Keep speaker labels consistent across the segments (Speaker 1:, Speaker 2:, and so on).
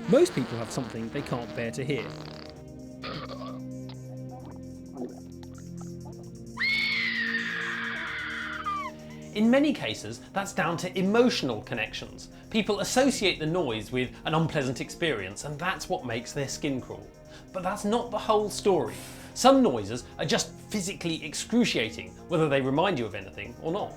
Speaker 1: Most people have something they can't bear to hear.
Speaker 2: In many cases, that's down to emotional connections. People associate the noise with an unpleasant experience, and that's what makes their skin crawl. But that's not the whole story. Some noises are just physically excruciating, whether they remind you of anything or not.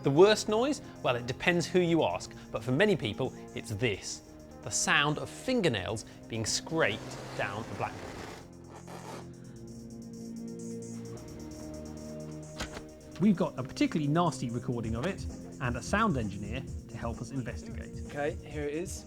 Speaker 2: The worst noise? Well, it depends who you ask, but for many people, it's this: the sound of fingernails being scraped down a blackboard.
Speaker 1: We've got a particularly nasty recording of it and a sound engineer to help us investigate.
Speaker 3: Okay, here it is.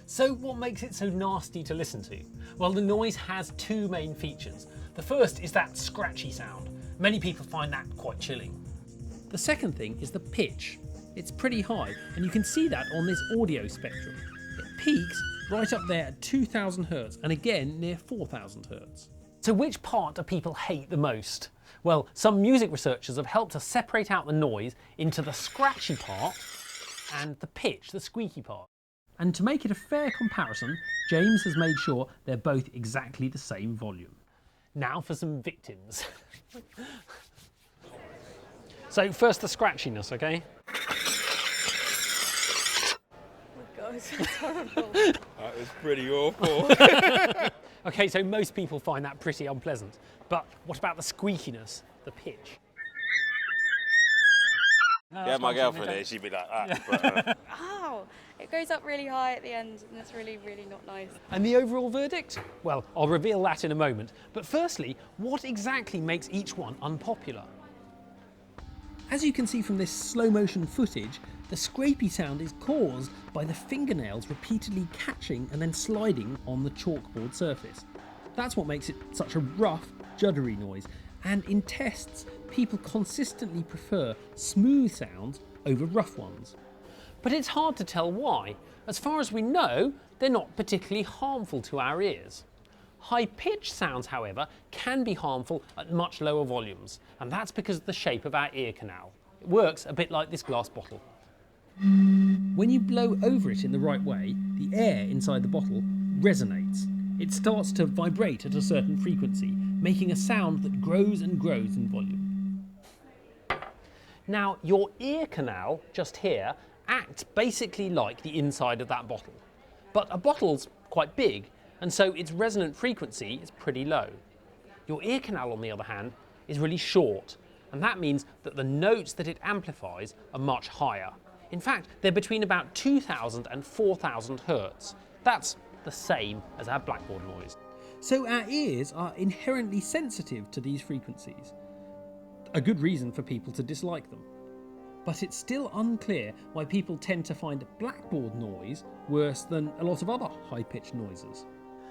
Speaker 2: So what makes it so nasty to listen to? Well, the noise has two main features. The first is that scratchy sound. Many people find that quite chilling.
Speaker 1: The second thing is the pitch. It's pretty high, and you can see that on this audio spectrum. It peaks right up there at 2000 Hz and again near 4000 Hz.
Speaker 2: So which part do people hate the most? Well, some music researchers have helped us separate out the noise into the scratchy part and the pitch, the squeaky part.
Speaker 1: And to make it a fair comparison, James has made sure they're both exactly the same volume.
Speaker 2: Now for some victims. So first the scratchiness, okay?
Speaker 4: Oh my God, it's horrible.
Speaker 5: That was pretty awful.
Speaker 2: Okay, so most people find that pretty unpleasant. But what about the squeakiness, the pitch?
Speaker 5: Yeah, my girlfriend here, she'd be like that. But,
Speaker 4: Ow! It goes up really high at the end, and it's really, really not nice.
Speaker 2: And the overall verdict? Well, I'll reveal that in a moment. But firstly, what exactly makes each one unpopular?
Speaker 1: As you can see from this slow motion footage, the scrapey sound is caused by the fingernails repeatedly catching and then sliding on the chalkboard surface. That's what makes it such a rough, juddery noise, and in tests, people consistently prefer smooth sounds over rough ones.
Speaker 2: But it's hard to tell why. As far as we know, they're not particularly harmful to our ears. High-pitched sounds, however, can be harmful at much lower volumes, and that's because of the shape of our ear canal. It works a bit like this glass bottle.
Speaker 1: When you blow over it in the right way, the air inside the bottle resonates. It starts to vibrate at a certain frequency, making a sound that grows and grows in volume.
Speaker 2: Now, your ear canal, just here, acts basically like the inside of that bottle. But a bottle's quite big, and so its resonant frequency is pretty low. Your ear canal, on the other hand, is really short, and that means that the notes that it amplifies are much higher. In fact, they're between about 2000 and 4000 Hz. That's the same as our blackboard noise.
Speaker 1: So our ears are inherently sensitive to these frequencies. A good reason for people to dislike them. But it's still unclear why people tend to find blackboard noise worse than a lot of other high-pitched noises.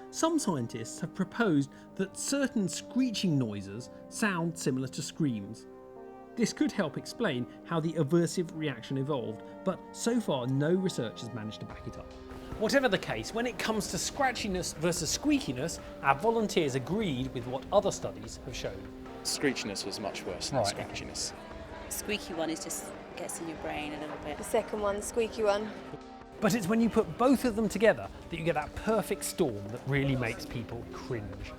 Speaker 1: Some scientists have proposed that certain screeching noises sound similar to screams. This could help explain how the aversive reaction evolved, but so far no research has managed to back it up.
Speaker 2: Whatever the case, when it comes to scratchiness versus squeakiness, our volunteers agreed with what other studies have shown.
Speaker 3: Screechiness was much worse than scratchiness.
Speaker 6: Squeaky one is just gets in your brain a little bit.
Speaker 4: The second one, the squeaky one.
Speaker 2: But it's when you put both of them together that you get that perfect storm that really makes people cringe.